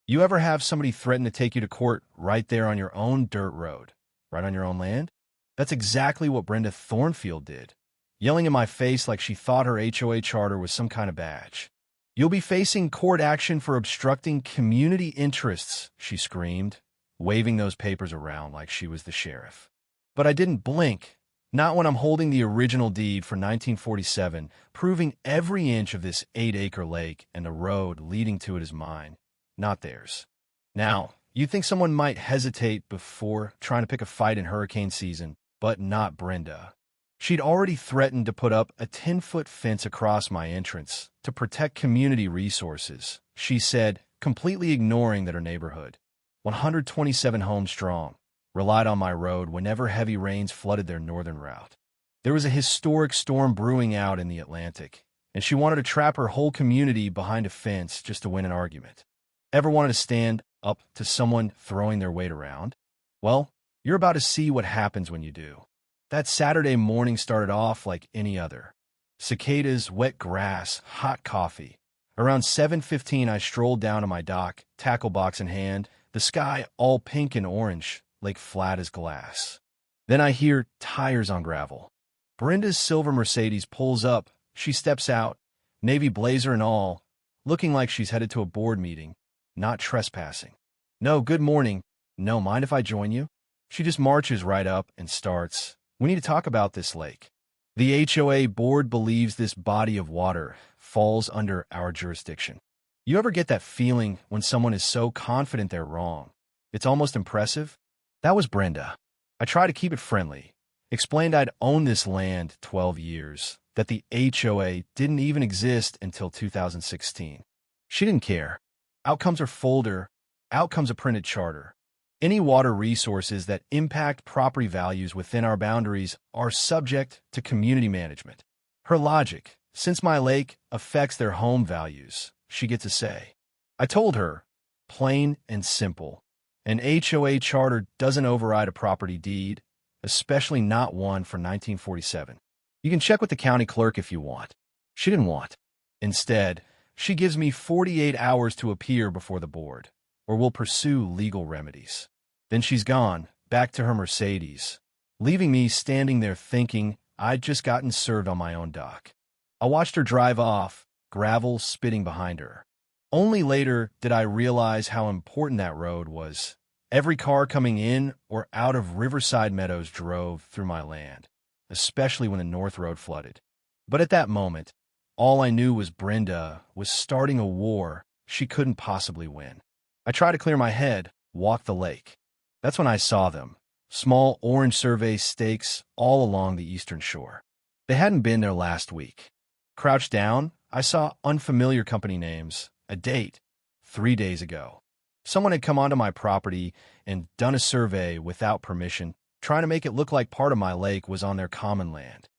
You ever have somebody threaten to take you to court right there on your own dirt road, right on your own land? That's exactly what Brenda Thornfield did, yelling in my face like she thought her HOA charter was some kind of badge. "You'll be facing court action for obstructing community interests," she screamed, waving those papers around like she was the sheriff. But I didn't blink, not when I'm holding the original deed for 1947, proving every inch of this 8-acre lake and the road leading to it is mine, not theirs. Now, you'd think someone might hesitate before trying to pick a fight in hurricane season, but not Brenda. She'd already threatened to put up a 10-foot fence across my entrance to protect community resources, she said, completely ignoring that her neighborhood, 127 homes strong, relied on my road whenever heavy rains flooded their northern route. There was a historic storm brewing out in the Atlantic, and she wanted to trap her whole community behind a fence just to win an argument. Ever wanted to stand up to someone throwing their weight around? Well, you're about to see what happens when you do. That Saturday morning started off like any other. Cicadas, wet grass, hot coffee. Around 7:15, I strolled down to my dock, tackle box in hand, the sky all pink and orange, lake flat as glass. Then I hear tires on gravel. Brenda's silver Mercedes pulls up. She steps out, navy blazer and all, looking like she's headed to a board meeting, not trespassing. "No, good morning. No, mind if I join you?" She just marches right up and starts, "We need to talk about this lake. The HOA board believes this body of water falls under our jurisdiction." You ever get that feeling when someone is so confident they're wrong? It's almost impressive. That was Brenda. I tried to keep it friendly. Explained I'd owned this land 12 years, that the HOA didn't even exist until 2016. She didn't care. Out comes her folder. Out comes a printed charter. Any water resources that impact property values within our boundaries are subject to community management. Her logic, since my lake affects their home values, she gets a say. I told her, plain and simple, an HOA charter doesn't override a property deed, especially not one from 1947. You can check with the county clerk if you want. She didn't want. Instead, she gives me 48 hours to appear before the board, or we'll pursue legal remedies. Then she's gone, back to her Mercedes, leaving me standing there thinking I'd just gotten served on my own dock. I watched her drive off, gravel spitting behind her. Only later did I realize how important that road was. Every car coming in or out of Riverside Meadows drove through my land, especially when the North Road flooded. But at that moment, all I knew was Brenda was starting a war she couldn't possibly win. I tried to clear my head, walk the lake. That's when I saw them, small orange survey stakes all along the eastern shore. They hadn't been there last week. Crouched down, I saw unfamiliar company names, a date, 3 days ago. Someone had come onto my property and done a survey without permission, trying to make it look like part of my lake was on their common land.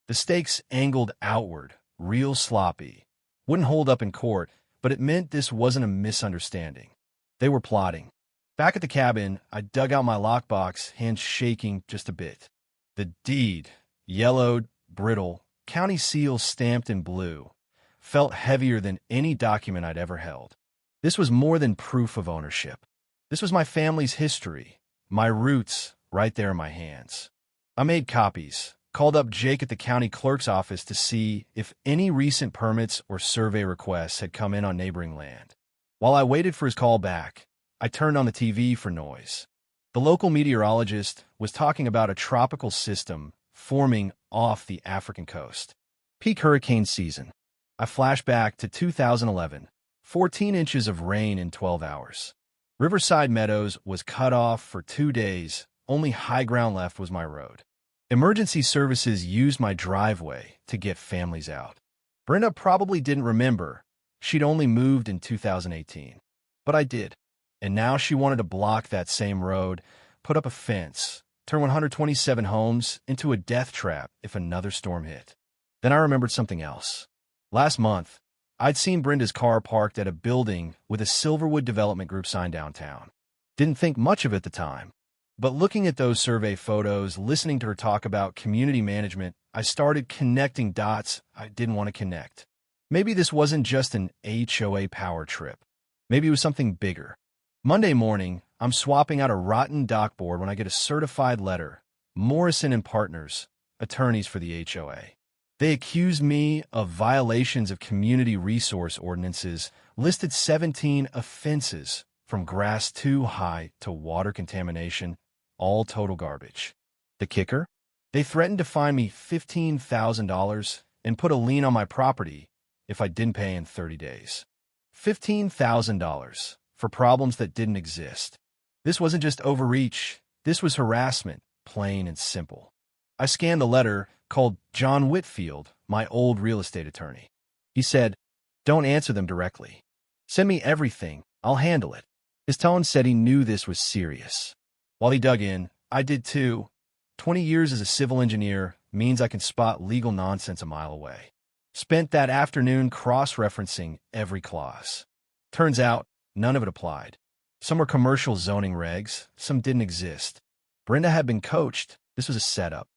The stakes angled outward, real sloppy. Wouldn't hold up in court, but it meant this wasn't a misunderstanding. They were plotting. Back at the cabin, I dug out my lockbox, hands shaking just a bit. The deed, yellowed, brittle, county seal stamped in blue, felt heavier than any document I'd ever held. This was more than proof of ownership. This was my family's history, my roots right there in my hands. I made copies, called up Jake at the county clerk's office to see if any recent permits or survey requests had come in on neighboring land. While I waited for his call back, I turned on the TV for noise. The local meteorologist was talking about a tropical system forming off the African coast. Peak hurricane season. I flashed back to 2011, 14 inches of rain in 12 hours. Riverside Meadows was cut off for 2 days. Only high ground left was my road. Emergency services used my driveway to get families out. Brenda probably didn't remember. She'd only moved in 2018. But I did. And now she wanted to block that same road, put up a fence, turn 127 homes into a death trap if another storm hit. Then I remembered something else. Last month, I'd seen Brenda's car parked at a building with a Silverwood Development Group sign downtown. Didn't think much of it at the time. But looking at those survey photos, listening to her talk about community management, I started connecting dots I didn't want to connect. Maybe this wasn't just an HOA power trip. Maybe it was something bigger. Monday morning, I'm swapping out a rotten dock board when I get a certified letter. Morrison and Partners, attorneys for the HOA. They accused me of violations of community resource ordinances, listed 17 offenses, from grass too high to water contamination, all total garbage. The kicker? They threatened to fine me $15,000 and put a lien on my property if I didn't pay in 30 days. $15,000 for problems that didn't exist. This wasn't just overreach, this was harassment, plain and simple. I scanned the letter, called John Whitfield, my old real estate attorney. He said, "Don't answer them directly. Send me everything, I'll handle it." His tone said he knew this was serious. While he dug in, I did too. 20 years as a civil engineer means I can spot legal nonsense a mile away. Spent that afternoon cross-referencing every clause. Turns out, none of it applied. Some were commercial zoning regs, some didn't exist. Brenda had been coached. This was a setup.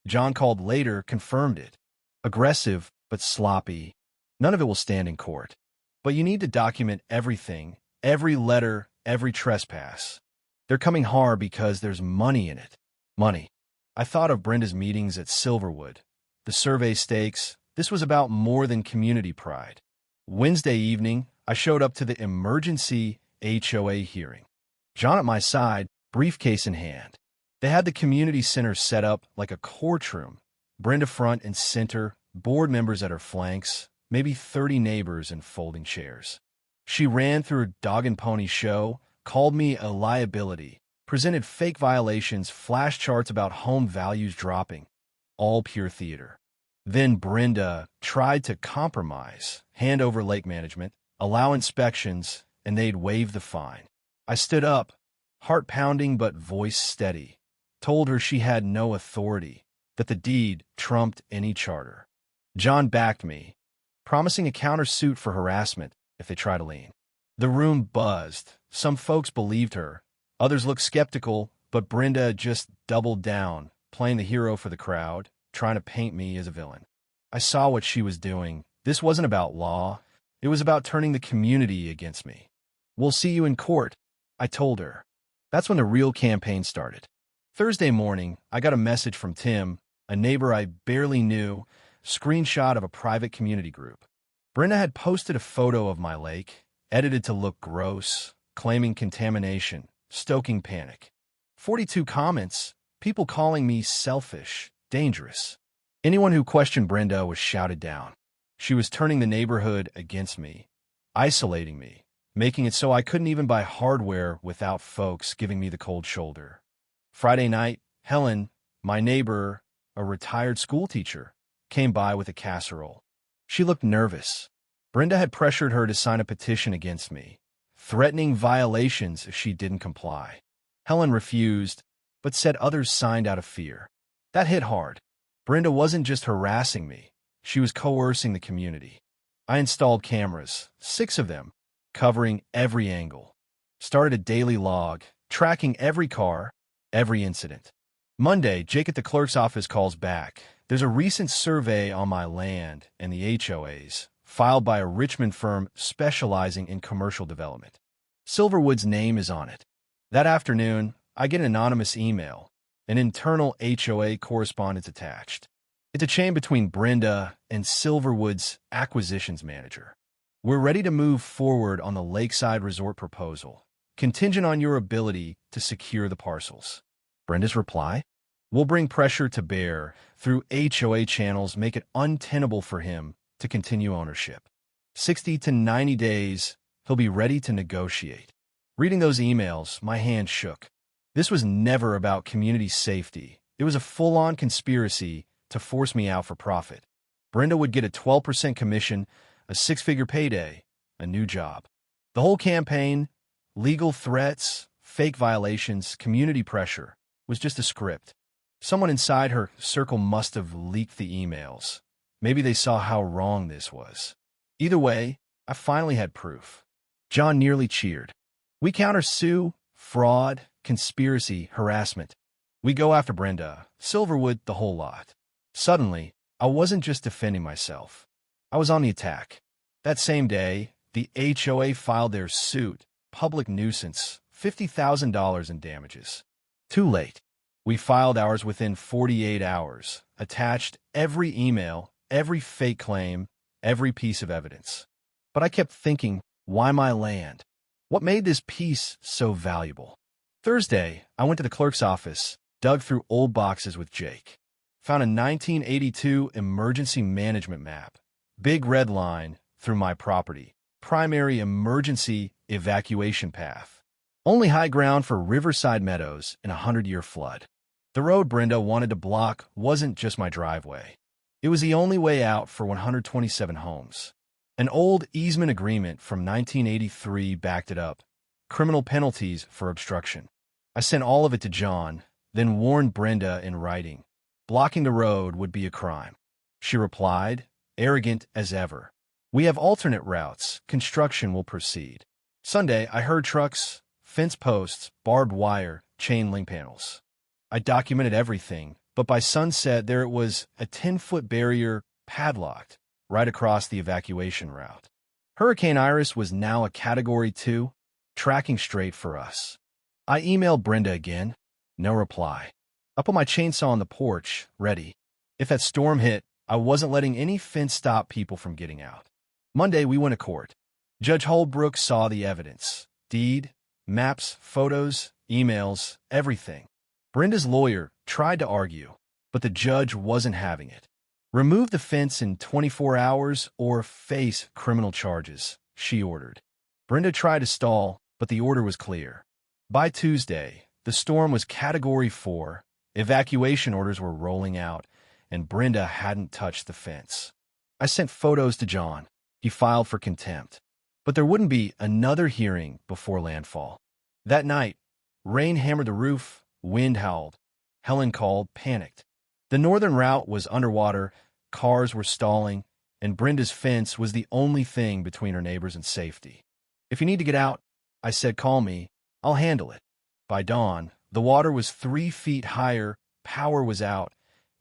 John called later, confirmed it. Aggressive, but sloppy. None of it will stand in court. But you need to document everything, every letter, every trespass. They're coming hard because there's money in it. Money. I thought of Brenda's meetings at Silverwood. The survey stakes. This was about more than community pride. Wednesday evening, I showed up to the emergency HOA hearing. John at my side, briefcase in hand. They had the community center set up like a courtroom. Brenda front and center, board members at her flanks, maybe 30 neighbors in folding chairs. She ran through a dog and pony show, called me a liability, presented fake violations, flash charts about home values dropping. All pure theater. Then Brenda tried to compromise, hand over lake management, allow inspections, and they'd waive the fine. I stood up, heart pounding but voice steady, told her she had no authority, that the deed trumped any charter. John backed me, promising a countersuit for harassment if they tried to lean. The room buzzed. Some folks believed her. Others looked skeptical, but Brenda just doubled down, playing the hero for the crowd, trying to paint me as a villain. I saw what she was doing. This wasn't about law. It was about turning the community against me. "We'll see you in court," I told her. That's when the real campaign started. Thursday morning, I got a message from Tim, a neighbor I barely knew, screenshot of a private community group. Brenda had posted a photo of my lake, edited to look gross, claiming contamination, stoking panic. 42 comments, people calling me selfish, dangerous. Anyone who questioned Brenda was shouted down. She was turning the neighborhood against me, isolating me, making it so I couldn't even buy hardware without folks giving me the cold shoulder. Friday night, Helen, my neighbor, a retired school teacher, came by with a casserole. She looked nervous. Brenda had pressured her to sign a petition against me, threatening violations if she didn't comply. Helen refused, but said others signed out of fear. That hit hard. Brenda wasn't just harassing me, she was coercing the community. I installed cameras, 6 of them, covering every angle. Started a daily log, tracking every car, every incident. Monday, Jake at the clerk's office calls back. There's a recent survey on my land and the HOAs, filed by a Richmond firm specializing in commercial development. Silverwood's name is on it. That afternoon, I get an anonymous email, an internal HOA correspondence attached. It's a chain between Brenda and Silverwood's acquisitions manager. "We're ready to move forward on the Lakeside Resort proposal, contingent on your ability to secure the parcels." Brenda's reply? "We'll bring pressure to bear through HOA channels, make it untenable for him to continue ownership. 60 to 90 days, he'll be ready to negotiate." Reading those emails, my hand shook. This was never about community safety. It was a full-on conspiracy to force me out for profit. Brenda would get a 12% commission, a 6-figure payday, a new job. The whole campaign, legal threats, fake violations, community pressure, was just a script. Someone inside her circle must have leaked the emails. Maybe they saw how wrong this was. Either way, I finally had proof. John nearly cheered. "We countersue, fraud, conspiracy, harassment. We go after Brenda, Silverwood, the whole lot." Suddenly, I wasn't just defending myself. I was on the attack. That same day, the HOA filed their suit, public nuisance, $50,000 in damages. Too late. We filed ours within 48 hours, attached every email, every fake claim, every piece of evidence. But I kept thinking, why my land? What made this piece so valuable? Thursday, I went to the clerk's office, dug through old boxes with Jake. Found a 1982 emergency management map. Big red line through my property. Primary emergency evacuation path. Only high ground for Riverside Meadows in a 100-year flood. The road Brenda wanted to block wasn't just my driveway. It was the only way out for 127 homes. An old easement agreement from 1983 backed it up. Criminal penalties for obstruction. I sent all of it to John, then warned Brenda in writing. Blocking the road would be a crime. She replied, arrogant as ever. We have alternate routes. Construction will proceed. Sunday, I heard trucks, fence posts, barbed wire, chain link panels. I documented everything, but by sunset there it was, a 10-foot barrier padlocked right across the evacuation route. Hurricane Iris was now a Category 2, tracking straight for us. I emailed Brenda again. No reply. I put my chainsaw on the porch, ready. If that storm hit, I wasn't letting any fence stop people from getting out. Monday, we went to court. Judge Holbrook saw the evidence. Deed, maps, photos, emails, everything. Brenda's lawyer tried to argue, but the judge wasn't having it. Remove the fence in 24 hours or face criminal charges, she ordered. Brenda tried to stall, but the order was clear. By Tuesday, the storm was Category 4, evacuation orders were rolling out, and Brenda hadn't touched the fence. I sent photos to John. He filed for contempt. But there wouldn't be another hearing before landfall. That night, rain hammered the roof, wind howled. Helen called, panicked. The northern route was underwater, cars were stalling, and Brenda's fence was the only thing between her neighbors and safety. If you need to get out, I said, call me. I'll handle it. By dawn, the water was 3 feet higher, power was out,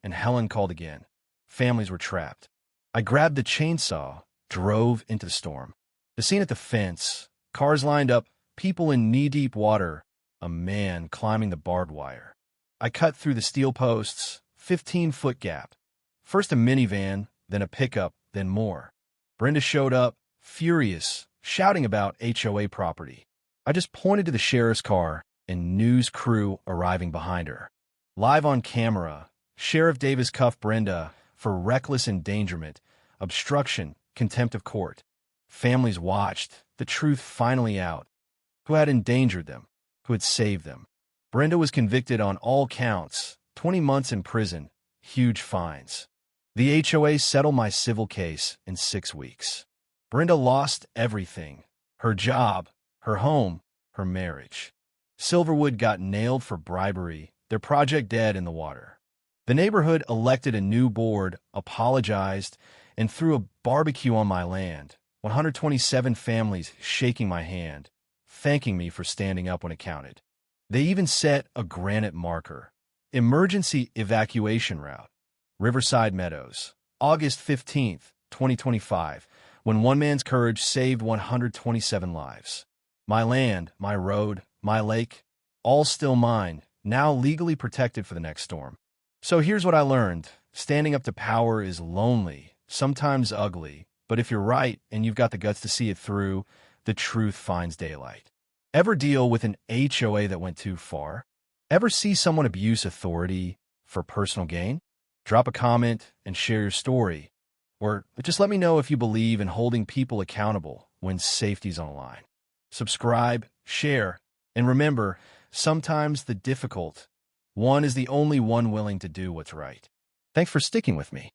and Helen called again. Families were trapped. I grabbed the chainsaw, drove into the storm. The scene at the fence, cars lined up, people in knee-deep water, a man climbing the barbed wire. I cut through the steel posts, 15-foot gap. First a minivan, then a pickup, then more. Brenda showed up, furious, shouting about HOA property. I just pointed to the sheriff's car and news crew arriving behind her. Live on camera, Sheriff Davis cuffed Brenda for reckless endangerment, obstruction, contempt of court. Families watched, the truth finally out. Who had endangered them? Who had saved them? Brenda was convicted on all counts, 20 months in prison, huge fines. The HOA settled my civil case in 6 weeks. Brenda lost everything. Her job, her home, her marriage. Silverwood got nailed for bribery, their project dead in the water. The neighborhood elected a new board, apologized, and threw a barbecue on my land. 127 families shaking my hand, thanking me for standing up when it counted. They even set a granite marker. Emergency evacuation route. Riverside Meadows, August 15th, 2025, when one man's courage saved 127 lives. My land, my road, my lake, all still mine, now legally protected for the next storm. So here's what I learned. Standing up to power is lonely, sometimes ugly, but if you're right and you've got the guts to see it through, the truth finds daylight. Ever deal with an HOA that went too far? Ever see someone abuse authority for personal gain? Drop a comment and share your story. Or just let me know if you believe in holding people accountable when safety's on the line. Subscribe, share, and remember, sometimes the difficult one is the only one willing to do what's right. Thanks for sticking with me.